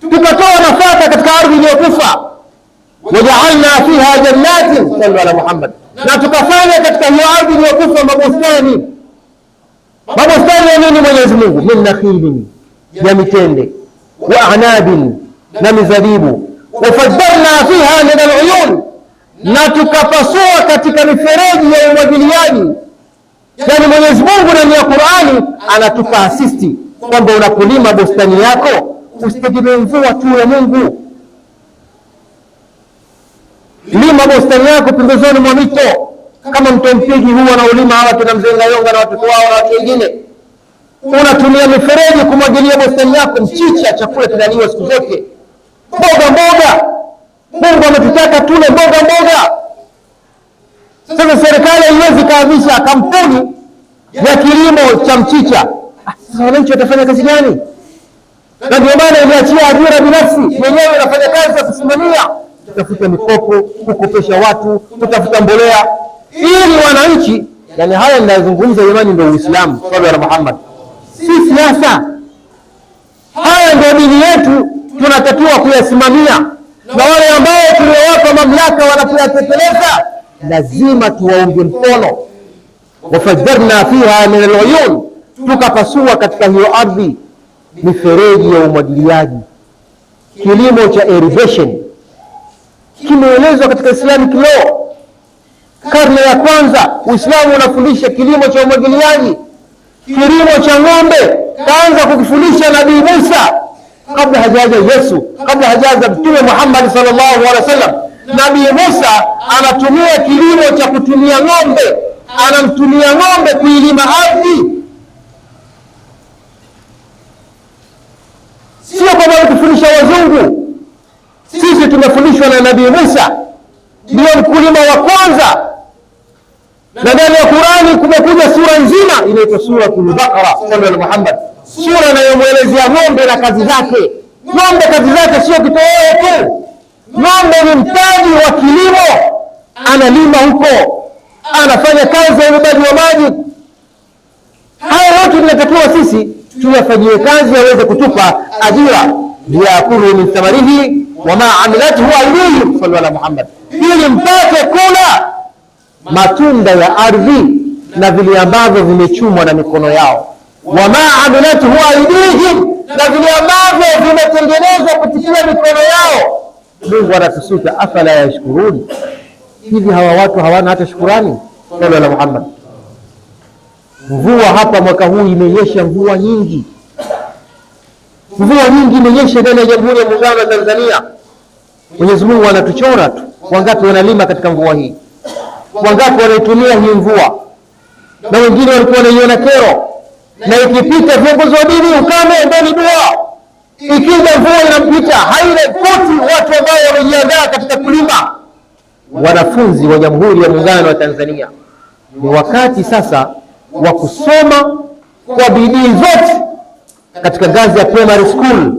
Tukatoa nafaka katika ardhi iliyokufa. Waja'alna fiha jannatin, sallu ala Muhammad, na tukafanya katika hiyo ardhi iliyokufa mabustani. Mabustani ya nini? Mwenyezi Mungu, min nakhilin, ya mitende, wa anabin, na mizabibu, wafajjarna fiha min al-uyun, na tukapasua katika mifereji ya umwagiliaji. Yani Mwenyezi Mungu ndani ya Qur'ani anatupa asisti kwamba unapolima bustani yako usitegemee mvua tu ya Mungu. Lima bustani yako pembezoni mwa mito, kama mto Mpigi huu wanaolima hawa kina Mzee Ngayonga na watoto wao na watu wengine. Unatumia mifereji kumwagilia bustani yako. Mchicha, chakula kinaliwa siku zote. Mboga, Mungu ametutaka tule mboga. Sasa serikali haiwezi kaanzisha kampuni ya kilimo cha mchicha. Sasa wananchi watafanya kazi gani? Na ndio maana imeachia ajira binafsi, wenyewe inafanya kazi ya kusimamia, kutafuta mikopo, kukopesha watu, kutafuta mbolea ili wananchi. Yani haya ninazungumza jamani, ndio Uislamu sallallahu alaihi Muhammad, si siasa. Haya ndio dini yetu, tunatakiwa kuyasimamia, na wale ambao tuliowapa mamlaka wanapoyatekeleza lazima tuwaunge mkono. Wafajjarna fiha min al-uyun, tukapasua katika hiyo ardhi mifereji ya umwagiliaji. Kilimo cha irrigation kimeelezwa katika Islamic law. Karne ya kwanza Uislamu unafundisha kilimo cha umwagiliaji. Kilimo cha ng'ombe kaanza kukifundisha Nabii Musa. kabla hajaja Yesu, kabla hajaja Mtume Muhammad sallallahu alaihi wasallam. Nabii Musa anatumia kilimo cha kutumia ng'ombe, anamtumia ng'ombe kuilima ardhi. Sio kama kufundisha wazungu. Sisi tumefundishwa na Nabii Musa, ndio mkulima wa kwanza. Na ndani ya Qur'ani kumekuja sura nzima inaitwa Suratul Baqara sallallahu alaihi Muhammad, sura inayomuelezea ng'ombe na kazi zake. Ng'ombe kazi zake sio kitoweo tu. Ng'ombe ni mtaji wa kilimo, analima huko, anafanya kazi ya ubebaji wa maji. Haya yote tunatakiwa sisi tuyafanyie kazi yaweze kutupa ajira. Liyakulu min thamarihi wama amilathu aydihim sallallahu alaihi Muhammad, ili mpate kula matunda ya ardhi na vile ambavyo vimechumwa na mikono yao. Wama amilathu aydihim, na vile ambavyo vimetengenezwa kupitia mikono yao. Mungu anatusuta, afala yashkuruni, hivi hawa watu hawana hata shukurani? Sallallahu alaihi Muhammad. Mvua hapa mwaka huu imenyesha, mvua nyingi imenyesha ndani ya Jamhuri ya Muungano wa Tanzania. Mwenyezi Mungu anatuchora tu. Wangapi wanalima katika mvua hii? Wangapi wanaitumia hii mvua? Na wengine walikuwa wanaiona kero, na ikipita viongozi wa dini ukame ndani dua. Ikija mvua inampita, haina koti watu ambao wamejiandaa katika kulima. Wanafunzi wa Jamhuri ya Muungano wa Tanzania, ni wakati sasa wa kusoma kwa bidii zote katika ngazi ya primary school.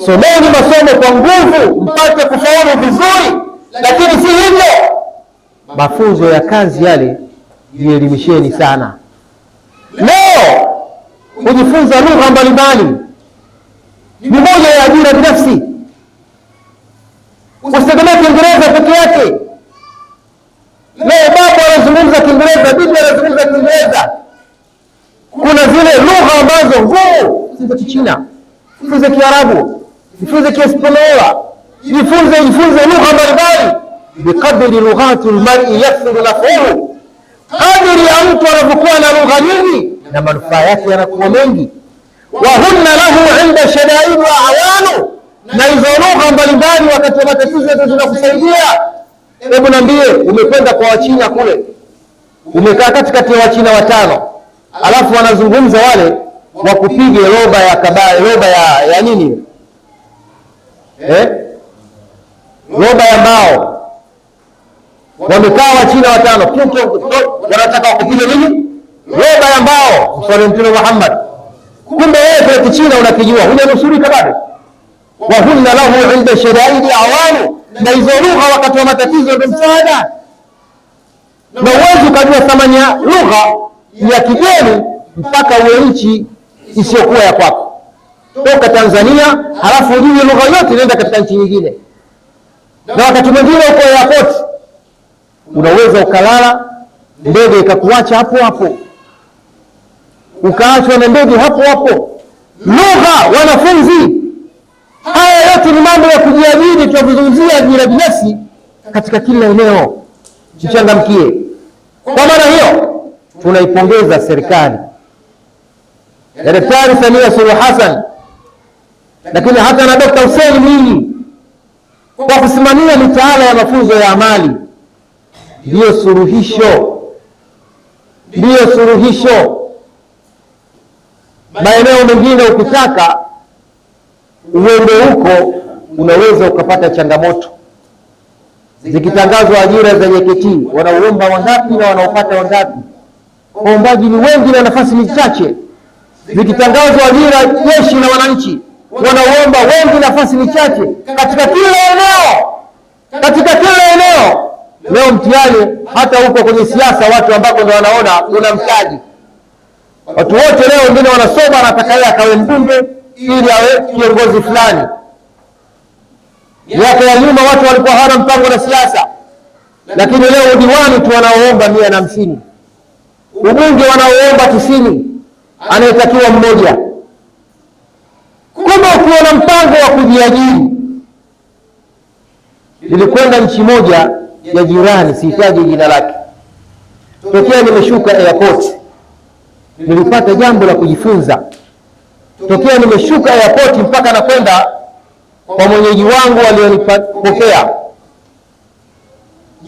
Someni masomo kwa nguvu mpate kufaulu vizuri, lakini si hivyo, mafunzo ya kazi yale jielimisheni sana. Leo kujifunza lugha mbalimbali ni moja ya ajira binafsi. Usitegemee Kiingereza peke yake. Leo baba anazungumza Kiingereza, bibi anazungumza Kiingereza. Kuna zile lugha ambazo ngumu, jifunze Kichina, jifunze Kiarabu, jifunze Kiespanyola, jifunze lugha mbalimbali. Bikadri lughatil mar'i yakthuru naf'uhu, kadri ya mtu anapokuwa na lugha nyingi na manufaa yake yanakuwa mengi. Wa hunna lahu inda shadaid wa awanu, na hizo lugha mbalimbali wakati wa matatizo zinakusaidia. Hebu niambie, umekwenda kwa Wachina kule, umekaa katikati ya Wachina watano, alafu wanazungumza wale wakupige roba ya kabari, roba ya nini, roba ya mbao. Wamekaa Wachina watano, wanataka wakupige nini? Roba ya mbao. Swali Mtume Muhammad. Kumbe wewe kwa Kichina unakijua, hujanusurika bado. Wa hunna lahu inda shadaidi awanu, na hizo lugha wakati wa matatizo ndio msaada. Na uwezi ukajua thamani ya lugha ya kigeni mpaka uwe nchi isiyokuwa ya kwako. Toka Tanzania halafu ujue lugha yote inaenda katika nchi nyingine. Na wakati mwingine uko airport, unaweza ukalala, ndege ikakuacha hapo hapo, ukaachwa na ndege hapo hapo. Lugha, wanafunzi, haya yote ni mambo ya kujiajiri. Tunazungumzia ajira binafsi katika kila eneo, mchangamkie. Kwa maana hiyo tunaipongeza serikali ya Daktari Samia Suluhu Hassan, lakini hata na Dr. Hussein Mwinyi kwa kusimamia mitaala ya mafunzo ya amali. Ndiyo suluhisho. Maeneo mengine ukitaka uende huko unaweza ukapata changamoto. Zikitangazwa ajira za JKT, wanaomba wangapi na wanaopata wangapi? Waombaji ni wengi na nafasi ni chache. Zikitangazwa ajira jeshi na wananchi, wanaomba wengi, nafasi ni chache. Katika kila eneo leo mtihani. Hata huko kwenye siasa watu ambako ndio wanaona una mtaji, watu wote leo wengine wanasoma, anataka yeye akawe mbunge ili awe kiongozi fulani. Miaka ya nyuma watu walikuwa hawana mpango na siasa, lakini leo udiwani tu wanaoomba 150, ubunge wanaoomba 90, anayetakiwa mmoja. Kumbe ukiwa na mpango wa kujiajiri. Nilikwenda nchi moja ya jirani, sihitaji jina lake, tokea nimeshuka airport nilipata jambo la kujifunza. tokea nimeshuka airport mpaka nakwenda kwa mwenyeji wangu alionipokea,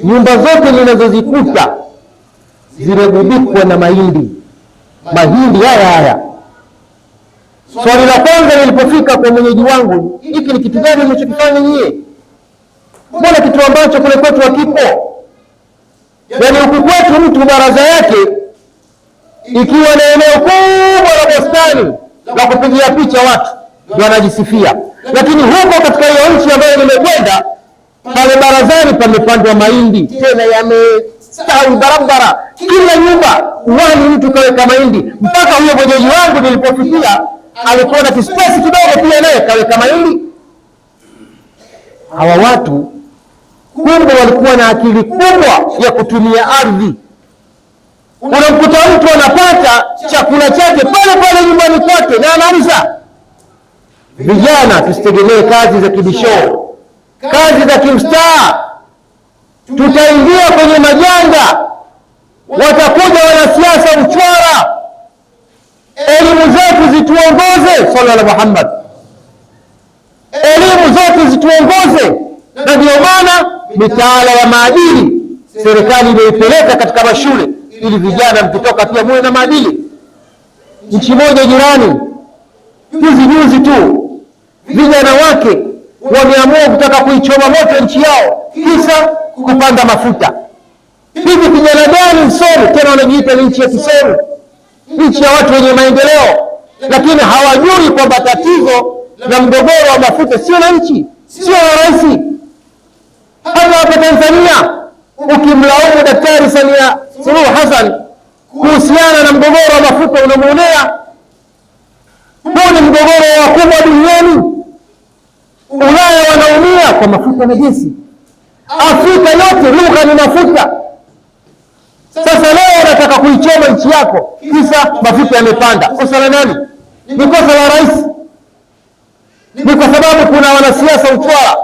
nyumba zote ninazozikuta zimegubikwa na mahindi haya. Swali la kwanza nilipofika kwa mwenyeji wangu, hiki ni kitu gani mnachokifanya nyie? Mbona kitu ambacho kule kwetu hakipo? Yaani huku kwetu mtu baraza yake ikiwa na eneo kubwa la bustani la kupigia picha watu ndio anajisifia, lakini huko katika hiyo nchi ambayo nimekwenda, pale barazani pamepandwa mahindi, tena yamestawi barabara, kila nyumba uwani mtu kaweka mahindi. Mpaka huyo mwenyeji wangu nilipofikia alikuwa na kispesi kidogo, pia naye kaweka mahindi. Hawa watu kumbe walikuwa na akili kubwa ya kutumia ardhi. Unamkuta mtu anapata chakula chake pale pale nyumbani kwake na anauza. Vijana, tusitegemee kazi za kibishoo, kazi za kimstaa. Tutaingia kwenye majanga, watakuja wanasiasa uchwara. Elimu zetu zituongoze, sallallahu alaihi Muhammad, elimu zetu zituongoze. Na ndio maana mitaala ya maadili serikali imeipeleka katika mashule ili vijana mkitoka pia muwe na maadili. Nchi moja jirani juzi tu vijana wake wameamua kutaka kuichoma moto nchi yao, kisa kupanda mafuta. Hivi vijana gani msomi tena wanajiita ni nchi ya kisomi, nchi ya watu wenye maendeleo, lakini hawajui kwamba tatizo na mgogoro wa mafuta sio la nchi, sio la rais. Hata hapa Tanzania ukimlaumu Daktari Samia Suluhu Hassan kuhusiana na mgogoro wa mafuta unamuonea. Huu ni mgogoro wa wakubwa duniani. Ulaya wanaumia kwa mafuta na gesi, Afrika yote lugha ni mafuta. Sasa leo wanataka kuichoma nchi yako kisa mafuta yamepanda. Kosa la nani? Ni kosa la rais. Ni kwa sababu kuna wanasiasa uchwara.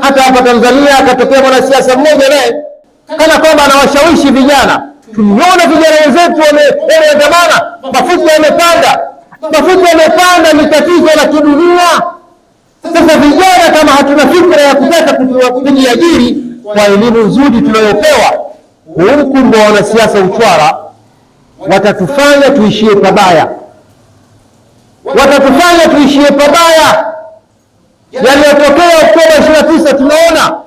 Hata hapa Tanzania akatokea mwanasiasa mmoja naye kana kwamba anawashawishi vijana. Tuliona vijana wenzetu wameandamana, mafuta yamepanda. Mafuta yamepanda ni tatizo la kidunia. Sasa vijana kama hatuna fikra ya kutaka kujiajiri kwa elimu nzuri tunayopewa, hukumbe wanasiasa uchwara watatufanya tuishie pabaya, watatufanya tuishie pabaya. Yaliyotokea Oktoba 29 tunaona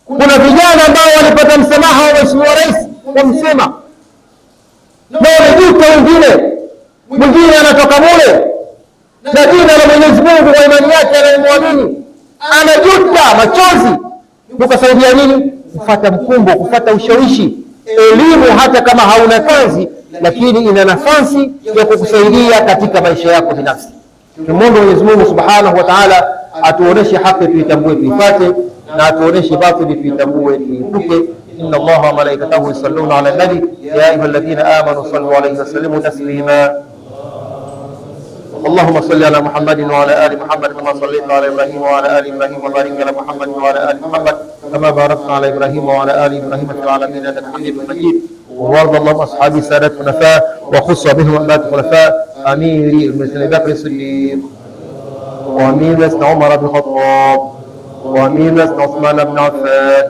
kuna vijana ambao walipata msamaha wa Mheshimiwa Rais, wamsema na wamejuta. Mwingine anatoka mule na jina la Mwenyezi Mungu kwa imani yake anayemwamini, anajuta machozi. Ukasaidia nini? Kufuata mkumbo, kufuata ushawishi. Elimu hata kama hauna kazi, lakini ina nafasi ya kukusaidia katika maisha yako binafsi. Tumwombe Mwenyezi Mungu Subhanahu wa Ta'ala atuoneshe haki tuitambue tuipate, na atuoneshe batili tuitambue tuiepuke. Inna Allaha wa malaikatahu yusalluna ala nabi ya ayyuhalladhina amanu sallu alayhi wa sallimu taslima. اللهم صل على محمد وعلى آل محمد كما صليت على إبراهيم وعلى آل إبراهيم وبارك على محمد وعلى آل محمد كما باركت على إبراهيم وعلى آل إبراهيم في العالمين إنك حميد مجيد. وارض اللهم أصحاب السادة الخلفاء وخص بهم أئمة الخلفاء أمير المسلمين أبي بكر الصديق وأمير عمر بن الخطاب وأمير عثمان بن عفان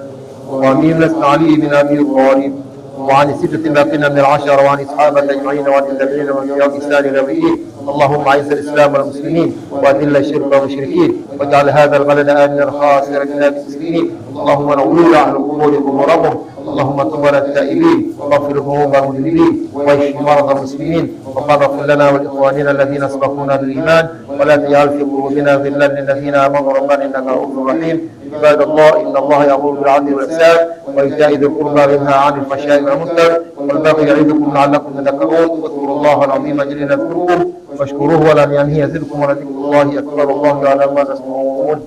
وأمير علي بن أبي طالب وعن الستة الباقين من العشرة وعن أصحابه أجمعين وعن التابعين وعن الإحسان إلى الآخرين. اللهم أعز الإسلام والمسلمين وأذل الشرك والمشركين واجعل هذا البلد آمنا خالصا لبلاد المسلمين. اللهم نور أهل قبوركم وربهم. اللهم تب على التائبين واغفر ذنوب المذنبين واشف مرضى المسلمين وقد اغفر لنا ولإخواننا الذين سبقونا بالإيمان ولا تجعل في قلوبنا غلا للذين آمنوا ربنا إنك رؤوف رحيم. عباد الله، إن الله يأمر بالعدل والإحسان وإيتاء ذي القربى وينهى عن الفحشاء والمنكر والبغي يعظكم لعلكم تذكرون. واذكروا الله العظيم جل يذكركم واشكروه ولا نعمه يزدكم ولذكر الله أكبر. الله يعلم ما تسمعون.